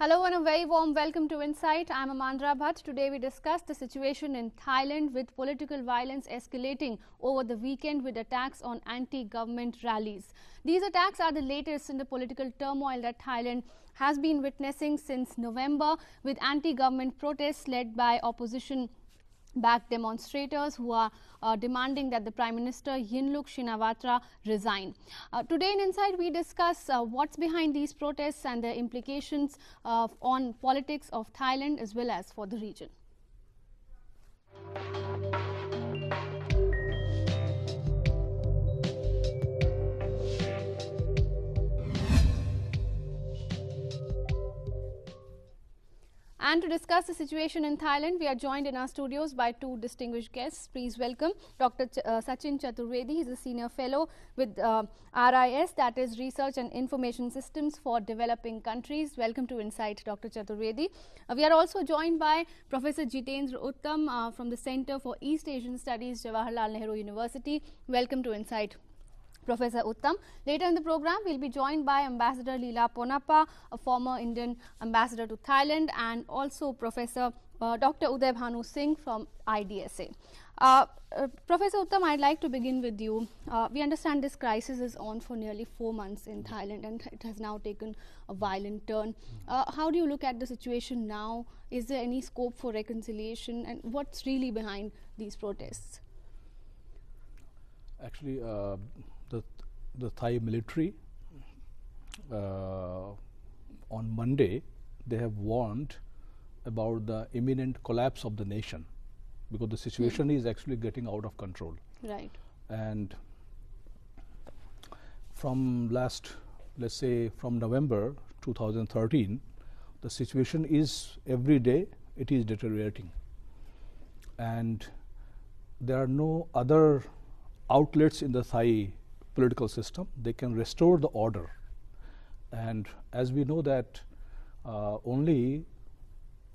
Hello and a very warm welcome to Insight. I'm Amandra Bhatt. Today we discuss the situation in Thailand with political violence escalating over the weekend with attacks on anti-government rallies. These attacks are the latest in the political turmoil that Thailand has been witnessing since November, with anti-government protests led by opposition-backed demonstrators who are demanding that the Prime Minister Yingluck Shinawatra resign. Today in Insight we discuss what's behind these protests and the implications on politics of Thailand as well as for the region. And to discuss the situation in Thailand, we are joined in our studios by two distinguished guests. Please welcome Dr. Sachin Chaturvedi. He is a senior fellow with RIS, that is Research and Information Systems for Developing Countries. Welcome to Insight, Dr. Chaturvedi. We are also joined by Professor Jitendra Uttam from the Center for East Asian Studies, Jawaharlal Nehru University. Welcome to Insight, Professor Uttam. Later in the program, we'll be joined by Ambassador Leela Ponappa, a former Indian ambassador to Thailand, and also Professor Dr. Uday Bhanu Singh from IDSA. Professor Uttam, I'd like to begin with you. We understand this crisis is on for nearly 4 months in Thailand and it has now taken a violent turn. How do you look at the situation now? Is there any scope for reconciliation, and what's really behind these protests? Actually, the Thai military on Monday, they have warned about the imminent collapse of the nation because the situation is actually getting out of control. Right. And from let's say from November 2013, the situation is every day it is deteriorating, and there are no other outlets in the Thai political system. They can restore the order, and as we know that only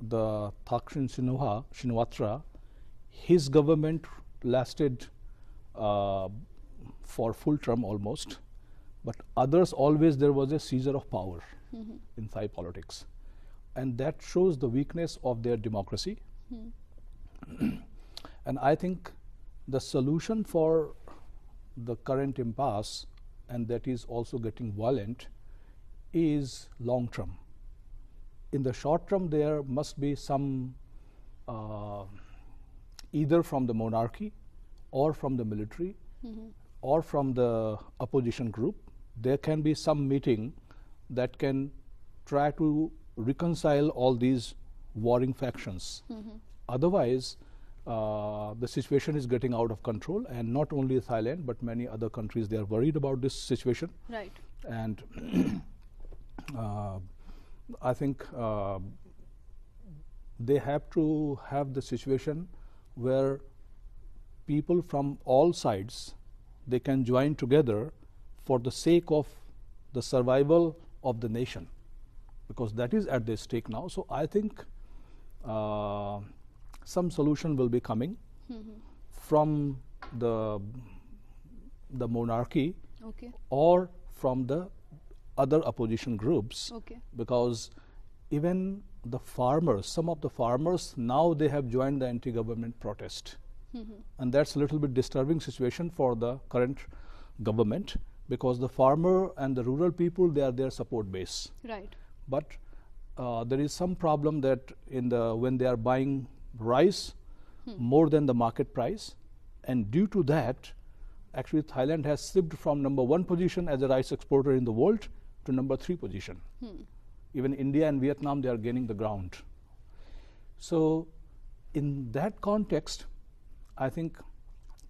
the Thaksin Shinawatra, his government lasted for full term almost, but others always there was a seizure of power in Thai politics, and that shows the weakness of their democracy. And I think the solution for the current impasse, and that is also getting violent, is long term. In the short term, there must be some either from the monarchy or from the military or from the opposition group, there can be some meeting that can try to reconcile all these warring factions. Otherwise, the situation is getting out of control, and not only Thailand but many other countries, they are worried about this situation. Right. And I think they have to have the situation where people from all sides, they can join together for the sake of the survival of the nation, because that is at the stake now. So I think some solution will be coming from the monarchy or from the other opposition groups, because even the farmers, some of the farmers now they have joined the anti-government protest, and that's a little bit disturbing situation for the current government, because the farmer and the rural people, they are their support base. Right. But there is some problem that when they are buying rice more than the market price, and due to that actually Thailand has slipped from #1 position as a rice exporter in the world to #3 position. Even India and Vietnam, they are gaining the ground. So in that context, I think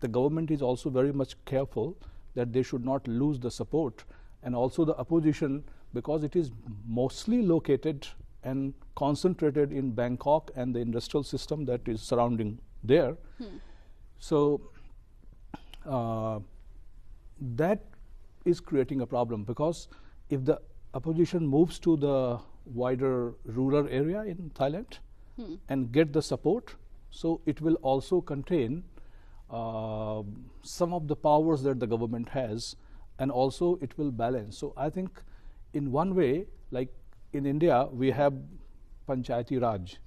the government is also very much careful that they should not lose the support, and also the opposition, because it is mostly located and concentrated in Bangkok and the industrial system that is surrounding there. So that is creating a problem, because if the opposition moves to the wider rural area in Thailand and get the support, so it will also contain some of the powers that the government has, and also it will balance. So I think in one way, like in India we have Panchayati Raj.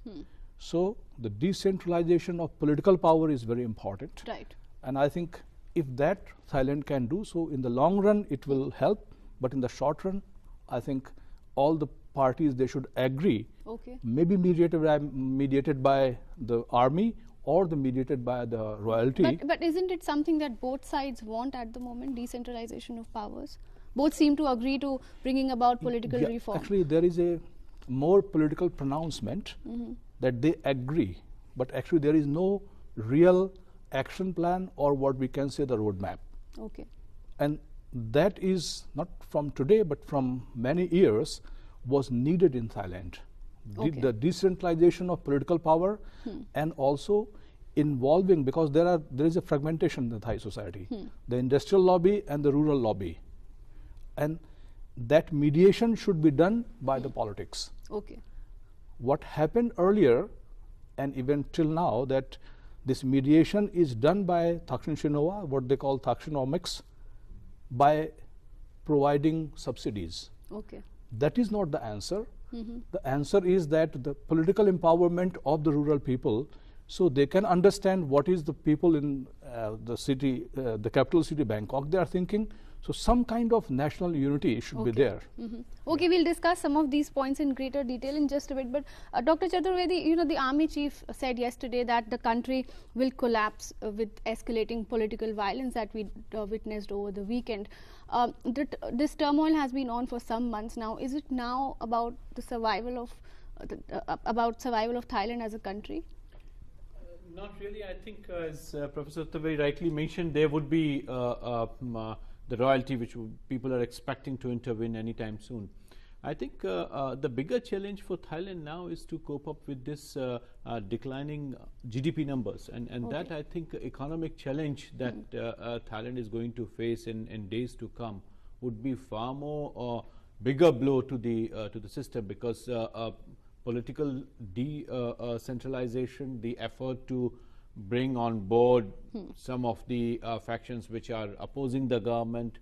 So the decentralization of political power is very important. Right. And I think if that Thailand can do so, in the long run it will help, but in the short run, I think all the parties, they should agree, Okay. maybe mediated by the army or mediated by the royalty. But isn't it something that both sides want at the moment, decentralization of powers? Both seem to agree to bringing about political Yeah, reform. actually, there is a more political pronouncement that they agree, but actually there is no real action plan or what we can say the roadmap. Okay. And that is not from today, but from many years was needed in Thailand. Okay. The decentralization of political power and also involving, because there is a fragmentation in the Thai society, the industrial lobby and the rural lobby. And that mediation should be done by the politics. Okay. What happened earlier and even till now, that this mediation is done by Thaksin Shinawatra, what they call Thaksinomics, by providing subsidies. Okay. That is not the answer. The answer is that the political empowerment of the rural people, so they can understand what is the people in the city, the capital city Bangkok, they are thinking. So some kind of national unity should be there. Okay, we'll discuss some of these points in greater detail in just a bit. But Dr. Chaturvedi, you know, the army chief said yesterday that the country will collapse with escalating political violence that we witnessed over the weekend. This turmoil has been on for some months now. Is it now about the survival of Thailand as a country? Not really. I think, as Professor Chaturvedi rightly mentioned, there would be the royalty which people are expecting to intervene anytime soon. I think the bigger challenge for Thailand now is to cope up with this declining GDP numbers, and Okay. that, I think, economic challenge that Thailand is going to face in days to come would be far more bigger blow to the system, because political decentralization, the effort to bring on board some of the factions which are opposing the government,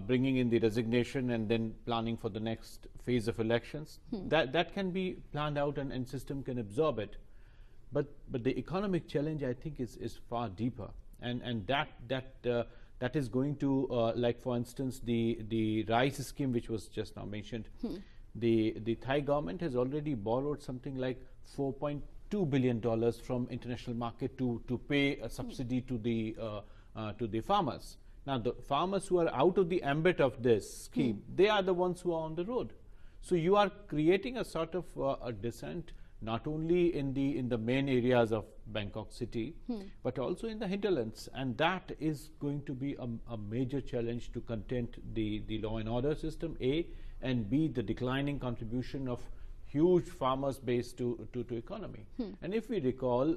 bringing in the resignation and then planning for the next phase of elections, that can be planned out and system can absorb it. But the economic challenge, I think, is far deeper, and that is going to, like for instance, the rice scheme which was just now mentioned. The Thai government has already borrowed something like $4.2 billion from international market to pay a subsidy to the farmers. Now, the farmers who are out of the ambit of this scheme, they are the ones who are on the road. So you are creating a sort of a descent, not only in the main areas of Bangkok city, but also in the hinterlands, and that is going to be a major challenge to content the law and order system, A, and B, the declining contribution of huge farmers base to economy. And if we recall,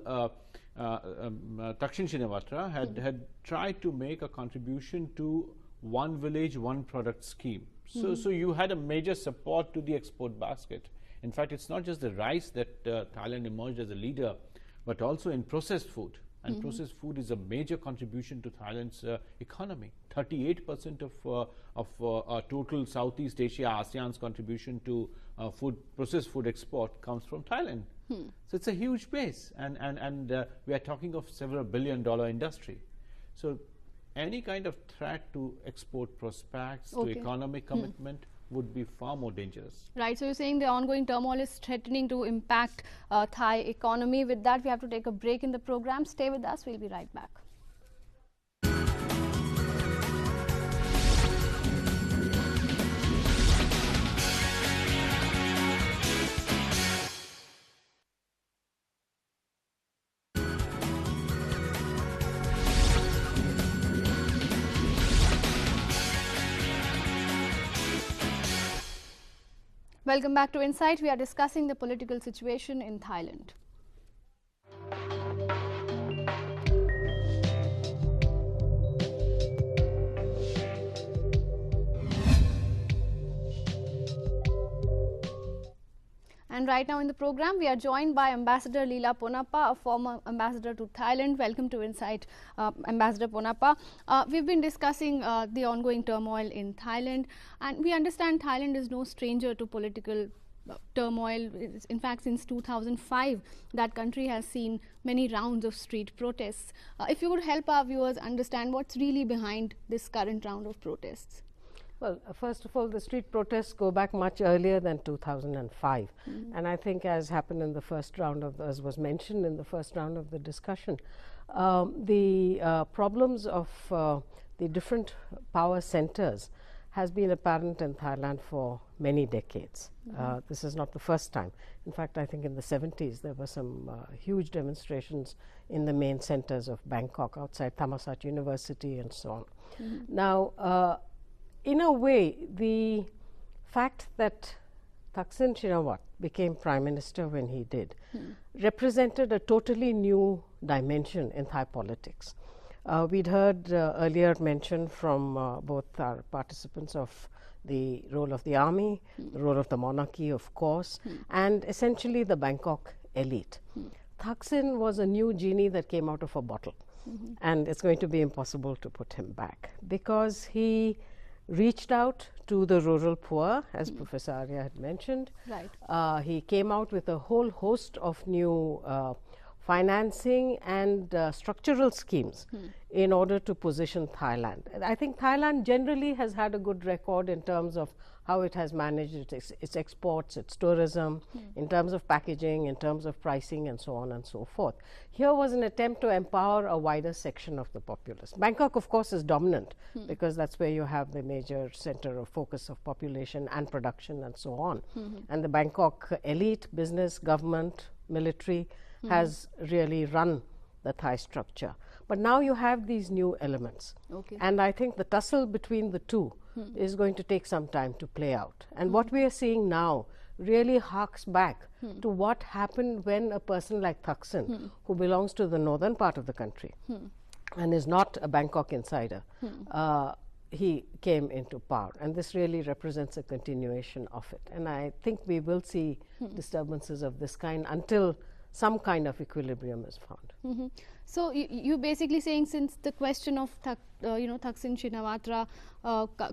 Thaksin Shinawatra had tried to make a contribution to one village, one product scheme. So you had a major support to the export basket. In fact, it's not just the rice that Thailand emerged as a leader, but also in processed food. And processed food is a major contribution to Thailand's economy. 38% of total Southeast Asia ASEAN's contribution to processed food export comes from Thailand. So it's a huge base, and we are talking of several billion-dollar industry. So any kind of threat to export prospects, to economic commitment, would be far more dangerous. Right. So you're saying the ongoing turmoil is threatening to impact Thai economy. With that, we have to take a break in the program. Stay with us. We'll be right back. Welcome back to Insight. We are discussing the political situation in Thailand. And right now in the program, we are joined by Ambassador Leela Ponappa, a former ambassador to Thailand. Welcome to Insight, Ambassador Ponappa. We've been discussing the ongoing turmoil in Thailand, and we understand Thailand is no stranger to political turmoil. In fact, since 2005, that country has seen many rounds of street protests. If you would help our viewers understand what's really behind this current round of protests. Well, first of all, the street protests go back much earlier than 2005. And I think, as happened in the first round of, as was mentioned in the first round of the discussion, the problems of the different power centers has been apparent in Thailand for many decades. This is not the first time. In fact, I think in the 70s there were some huge demonstrations in the main centers of Bangkok, outside Thammasat University and so on. Now, in a way, the fact that Thaksin Shinawatra became Prime Minister when he did represented a totally new dimension in Thai politics. We'd heard earlier mention from both our participants of the role of the army, the role of the monarchy, of course, and essentially the Bangkok elite. Thaksin was a new genie that came out of a bottle, and it's going to be impossible to put him back, because he reached out to the rural poor, as Professor Arya had mentioned. Right. He came out with a whole host of new financing and structural schemes in order to position Thailand. I think Thailand generally has had a good record in terms of how it has managed its exports, its tourism, in terms of packaging, in terms of pricing, and so on and so forth. Here was an attempt to empower a wider section of the populace. Bangkok, of course, is dominant because that's where you have the major center of focus of population and production and so on. And the Bangkok elite, business, government, military, has really run the Thai structure. But now you have these new elements. Okay. And I think the tussle between the two is going to take some time to play out. And what we are seeing now really harks back to what happened when a person like Thaksin, who belongs to the northern part of the country and is not a Bangkok insider, he came into power. And this really represents a continuation of it. And I think we will see disturbances of this kind until some kind of equilibrium is found. So you're basically saying, since the question of Thaksin Shinawatra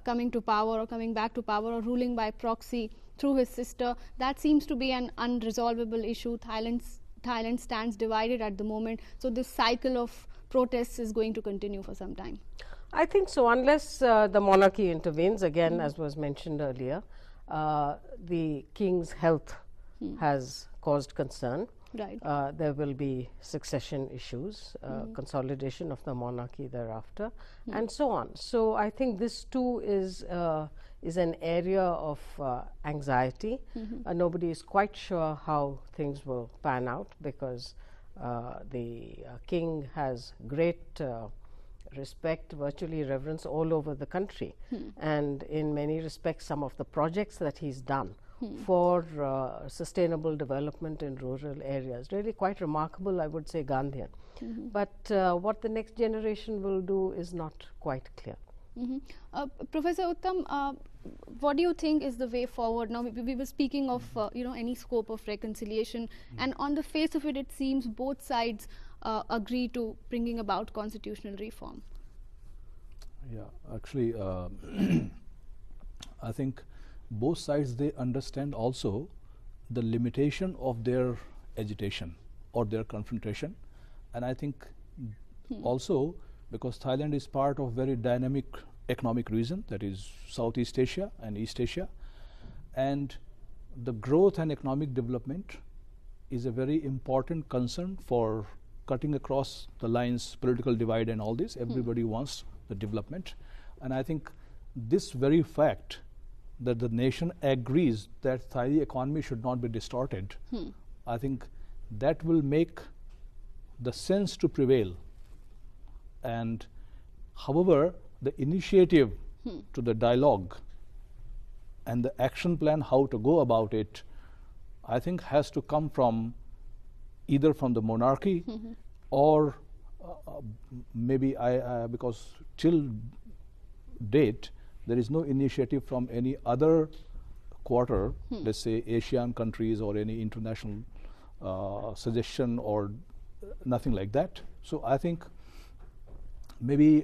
coming to power or coming back to power or ruling by proxy through his sister, that seems to be an unresolvable issue. Thailand stands divided at the moment. So this cycle of protests is going to continue for some time. I think so, unless the monarchy intervenes. Again, as was mentioned earlier, the king's health has caused concern. Right. There will be succession issues, consolidation of the monarchy thereafter, and so on. So I think this too is an area of anxiety. Nobody is quite sure how things will pan out, because the king has great respect, virtually reverence all over the country. And in many respects, some of the projects that he's done for sustainable development in rural areas, really quite remarkable, I would say, Gandhian. But what the next generation will do is not quite clear. Professor Uttam, what do you think is the way forward? Now, we were speaking of any scope of reconciliation, and on the face of it, it seems both sides agree to bringing about constitutional reform. Yeah, actually, I think both sides, they understand also the limitation of their agitation or their confrontation. And I think also, because Thailand is part of very dynamic economic region, that is Southeast Asia and East Asia, and the growth and economic development is a very important concern for cutting across the lines, political divide and all this. Everybody wants the development. And I think this very fact that the nation agrees that Thai economy should not be distorted, I think that will make the sense to prevail. And however, the initiative to the dialogue and the action plan, how to go about it, I think has to come from either from the monarchy or maybe because till date there is no initiative from any other quarter, let's say ASEAN countries or any international suggestion or nothing like that. So I think maybe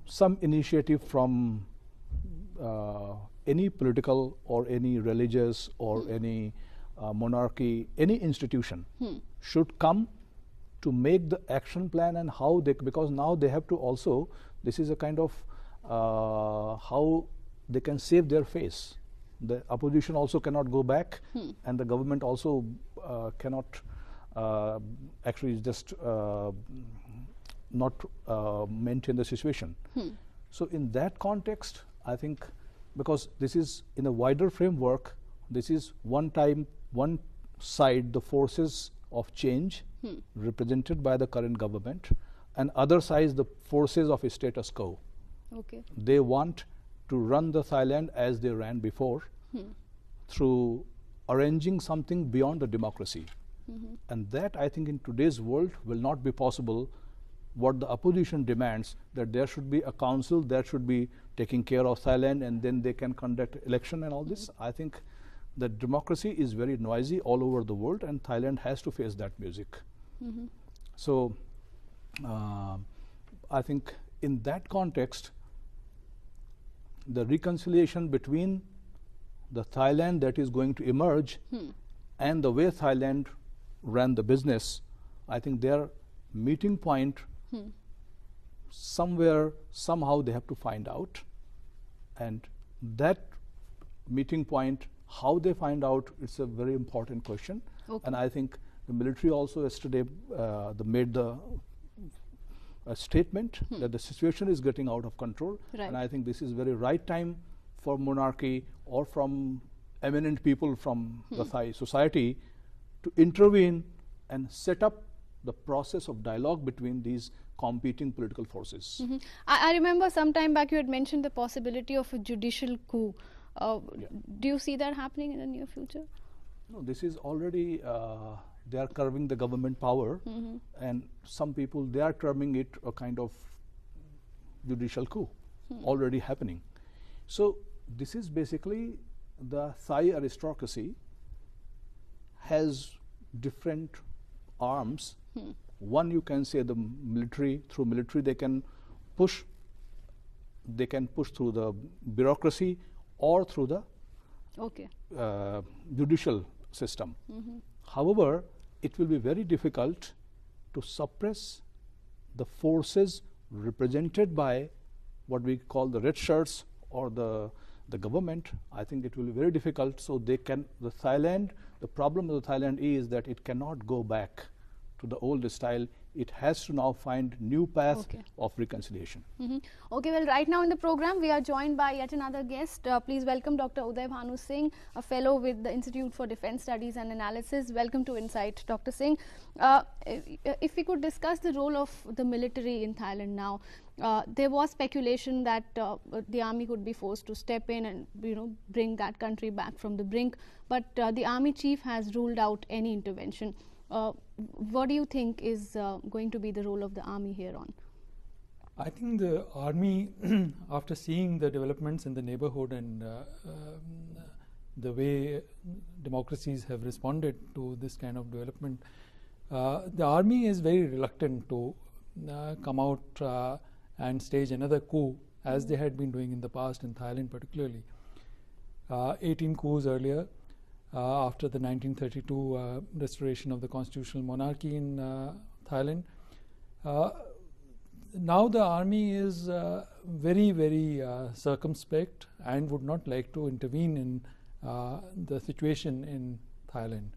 some initiative from any political or any religious or any monarchy, any institution should come to make the action plan and how they, because now they have to also, this is a kind of how they can save their face. The opposition also cannot go back and the government also cannot actually just not maintain the situation. So in that context, I think, because this is in a wider framework, this is one side, the forces of change represented by the current government, and other side, the forces of a status quo. Okay. They want to run the Thailand as they ran before through arranging something beyond the democracy. And that, I think, in today's world will not be possible. What the opposition demands, that there should be a council that should be taking care of Thailand and then they can conduct election and all this. I think the democracy is very noisy all over the world and Thailand has to face that music. So I think in that context, the reconciliation between the Thailand that is going to emerge and the way Thailand ran the business, I think their meeting point somewhere, somehow they have to find out. And that meeting point, how they find out, it's a very important question. Okay. And I think the military also yesterday made a statement that the situation is getting out of control. Right. And I think this is very right time for monarchy or from eminent people from the Thai society to intervene and set up the process of dialogue between these competing political forces. I remember some time back you had mentioned the possibility of a judicial coup. Do you see that happening in the near future? No, this is already, they are curving the government power, and some people, they are terming it a kind of judicial coup already happening. So this is basically the Thai aristocracy has different arms. One, you can say the military, through military they can push through the bureaucracy or through the Okay. judicial system. However, it will be very difficult to suppress the forces represented by what we call the red shirts or the government. I think it will be very difficult. So they can, the problem of the Thailand is that it cannot go back to the old style. It has to now find new path of reconciliation. Okay, well, right now in the program we are joined by yet another guest. Please welcome Dr. Uday Bhanu Singh, a fellow with the Institute for Defence Studies and Analysis. Welcome to Insight, Dr. Singh. If we could discuss the role of the military in Thailand now. There was speculation that the army could be forced to step in and bring that country back from the brink, but the army chief has ruled out any intervention. What do you think is going to be the role of the army here on? I think the army, after seeing the developments in the neighborhood and the way democracies have responded to this kind of development, the army is very reluctant to come out and stage another coup as they had been doing in the past in Thailand particularly. 18 coups earlier. After the 1932 restoration of the constitutional monarchy in Thailand. Now the army is very, very circumspect and would not like to intervene in the situation in Thailand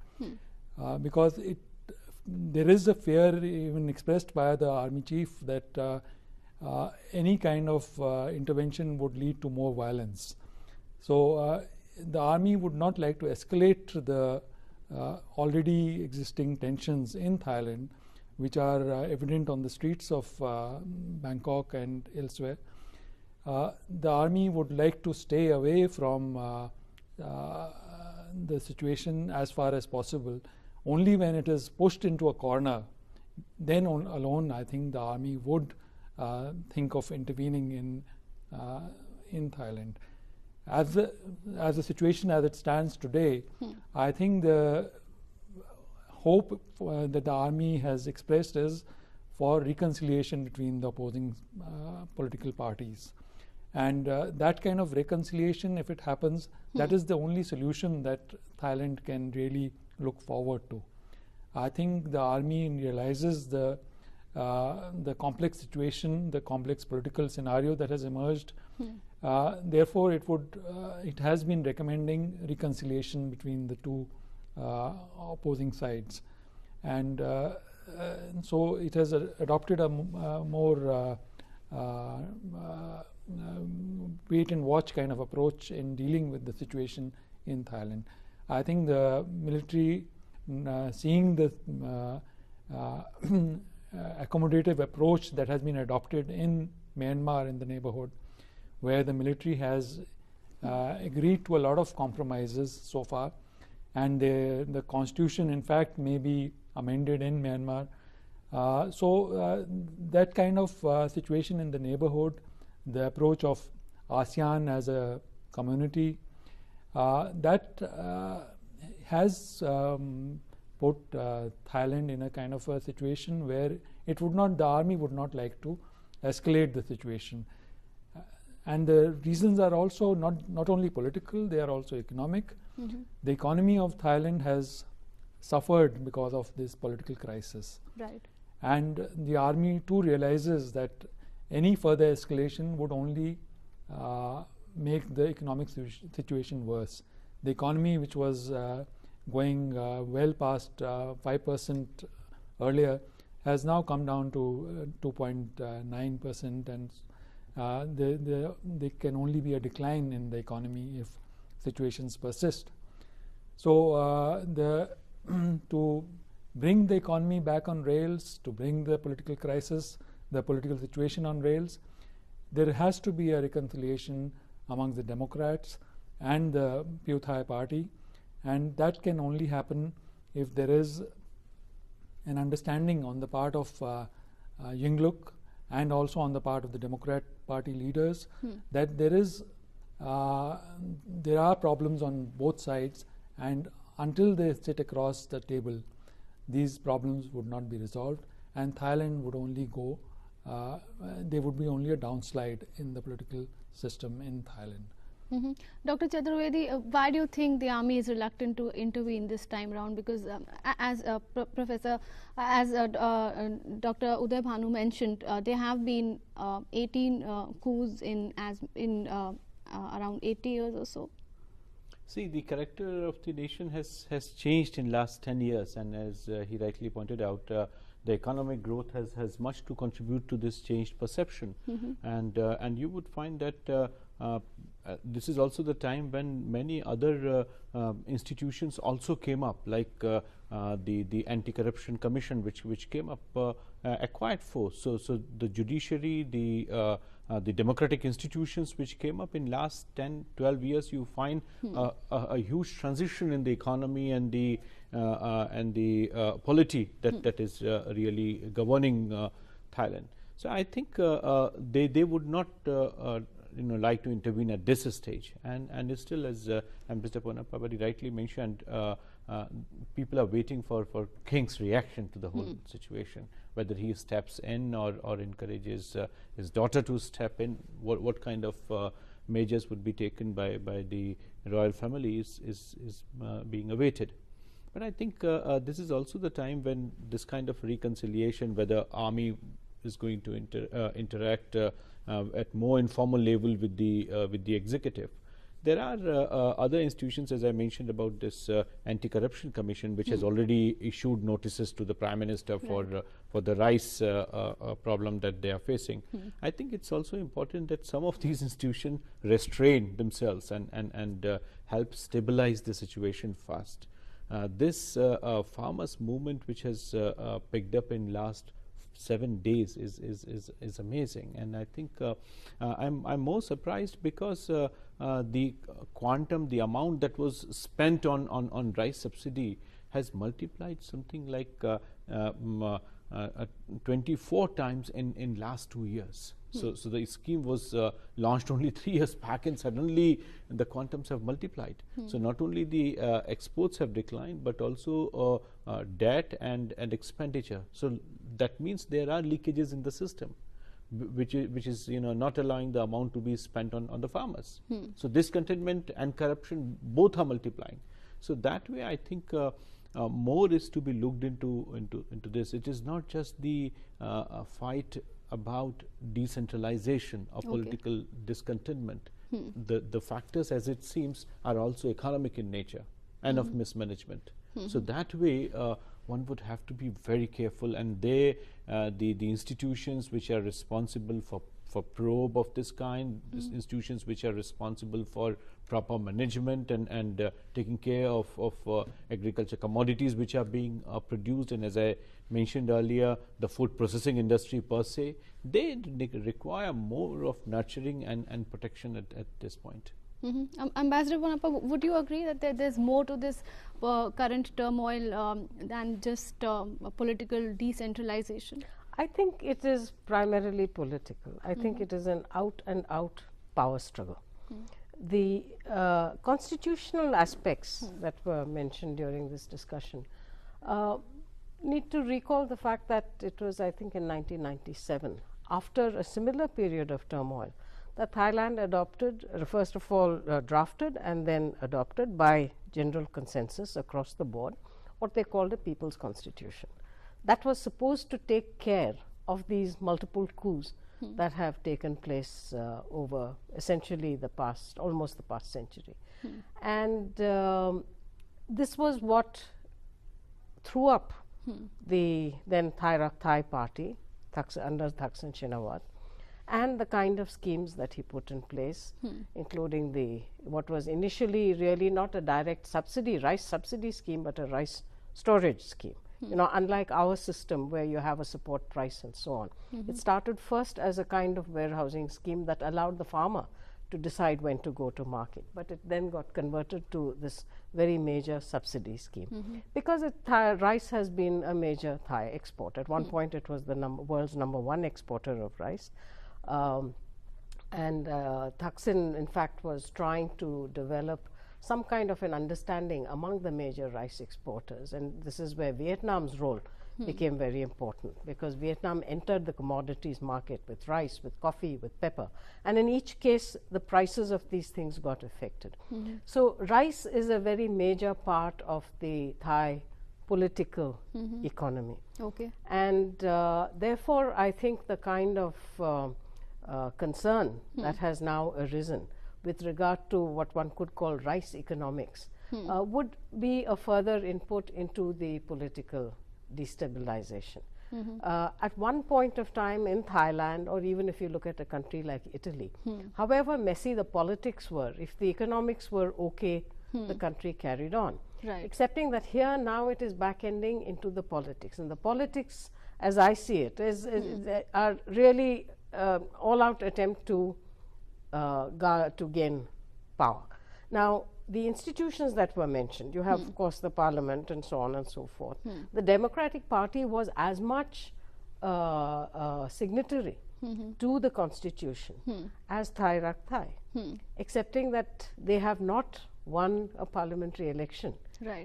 because there is a fear even expressed by the army chief that any kind of intervention would lead to more violence. So the army would not like to escalate the already existing tensions in Thailand, which are evident on the streets of Bangkok and elsewhere. The army would like to stay away from the situation as far as possible. Only when it is pushed into a corner, then alone I think the army would think of intervening in Thailand. as the situation as it stands today, I think the hope that the army has expressed is for reconciliation between the opposing political parties. And that kind of reconciliation, if it happens, that is the only solution that Thailand can really look forward to. I think the army realizes the complex situation, the complex political scenario that has emerged. Therefore, it has been recommending reconciliation between the two opposing sides, and so it has adopted a more wait and watch kind of approach in dealing with the situation in Thailand. I think the military, seeing the accommodative approach that has been adopted in Myanmar, in the neighborhood, where the military has agreed to a lot of compromises so far, and the constitution in fact may be amended in Myanmar. So that kind of situation in the neighborhood, the approach of ASEAN as a community, that has put Thailand in a kind of a situation where the army would not like to escalate the situation. And the reasons are also not only political, they are also economic. The economy of Thailand has suffered because of this political crisis. Right. And the army too realizes that any further escalation would only make the economic situation worse. The economy, which was going well past 5% earlier, has now come down to 2.9%, and there can only be a decline in the economy if situations persist. So to bring the economy back on rails, to bring the political crisis, the political situation on rails, there has to be a reconciliation among the Democrats and the Pheu Thai party, and that can only happen if there is an understanding on the part of Yingluck and also on the part of the Democrat Party leaders that there are problems on both sides, and until they sit across the table, these problems would not be resolved, and Thailand would only go, there would be only a downslide in the political system in Thailand. Dr. Chaturvedi, why do you think the army is reluctant to intervene this time around? Because as Dr. Uday Bhanu mentioned, there have been 18 coups in around 80 years or so. See, the character of the nation has changed in last 10 years, and as he rightly pointed out, the economic growth has much to contribute to this changed perception. And you would find that this is also the time when many other institutions also came up, like the Anti-Corruption Commission, which came up a quiet force. So the judiciary, the democratic institutions which came up in last 10-12 years, you find a huge transition in the economy and the polity that is really governing Thailand. So I think they would not like to intervene at this stage, and it's still, as Mr. Ponnappa rightly mentioned, people are waiting for King's reaction to the whole situation, whether he steps in or encourages his daughter to step in. What kind of measures would be taken by the royal family is being awaited. But I think this is also the time when this kind of reconciliation, whether army is going to interact at more informal level with the executive. There are other institutions, as I mentioned, about this Anti-Corruption Commission, which has already issued notices to the Prime Minister for the rice problem that they are facing. I think it's also important that some of these institutions restrain themselves and help stabilize the situation fast. This farmers' movement, which has picked up in last 7 days, is amazing, and I think I'm more surprised because the quantum, the amount that was spent on rice subsidy has multiplied something like 24 times in last 2 years. So the scheme was launched only 3 years back, and suddenly the quantums have multiplied. So not only the exports have declined, but also debt and expenditure. So that means there are leakages in the system, which is not allowing the amount to be spent on the farmers. So discontentment and corruption both are multiplying. So that way, I think more is to be looked into this. It is not just the fight about decentralization or political discontentment. The factors, as it seems, are also economic in nature and of mismanagement. So that way, one would have to be very careful, and the institutions which are responsible for probe of this kind, institutions which are responsible for proper management and taking care of agriculture commodities which are being produced, and as I mentioned earlier, the food processing industry per se, they require more of nurturing and protection at this point. Ambassador Bonappa, would you agree that there's more to this current turmoil than just political decentralization? I think it is primarily political. I think it is an out and out power struggle. The constitutional aspects that were mentioned during this discussion need to recall the fact that it was, I think, in 1997, after a similar period of turmoil, that Thailand adopted, first of all drafted and then adopted by general consensus across the board, what they called a people's constitution. That was supposed to take care of these multiple coups that have taken place over essentially almost the past century. And this was what threw up the then Thai party under Thaksin Shinawatra, and the kind of schemes that he put in place, including what was initially really not a direct rice subsidy scheme, but a rice storage scheme. Unlike our system where you have a support price and so on. It started first as a kind of warehousing scheme that allowed the farmer to decide when to go to market, but it then got converted to this very major subsidy scheme. Because rice has been a major Thai export. At one point it was the world's #1 exporter of rice. And Thaksin, in fact, was trying to develop some kind of an understanding among the major rice exporters, and this is where Vietnam's role became very important, because Vietnam entered the commodities market with rice, with coffee, with pepper, and in each case the prices of these things got affected. So rice is a very major part of the Thai political economy. Okay. And therefore I think the kind of concern that has now arisen with regard to what one could call rice economics would be a further input into the political destabilization. At one point of time in Thailand, or even if you look at a country like Italy, however messy the politics were, if the economics were okay, the country carried on. Right. Excepting that here now it is back-ending into the politics, and the politics, as I see it, are really all-out attempt to gain power. Now, the institutions that were mentioned, you have, of course, the parliament and so on and so forth. The Democratic Party was as much signatory to the constitution as Thai Rak Thai, excepting that they have not won a parliamentary election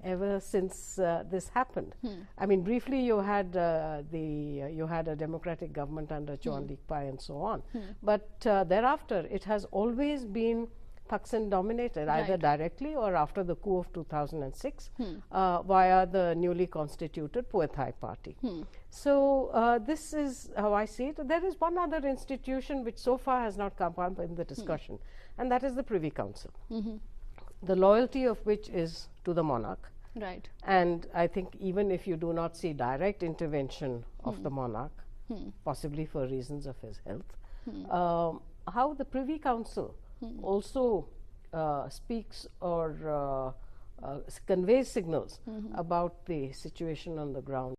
ever since this happened. I mean, briefly you had you had a democratic government under Chuan Lik Pai and so on, but thereafter it has always been Thaksin dominated, either directly or after the coup of 2006 via the newly constituted Pheu Thai party. So this is how I see it. There is one other institution which so far has not come up in the discussion, and that is the Privy Council, the loyalty of which is to the monarch. Right. And I think even if you do not see direct intervention of the monarch, possibly for reasons of his health, how the Privy Council also speaks or conveys signals about the situation on the ground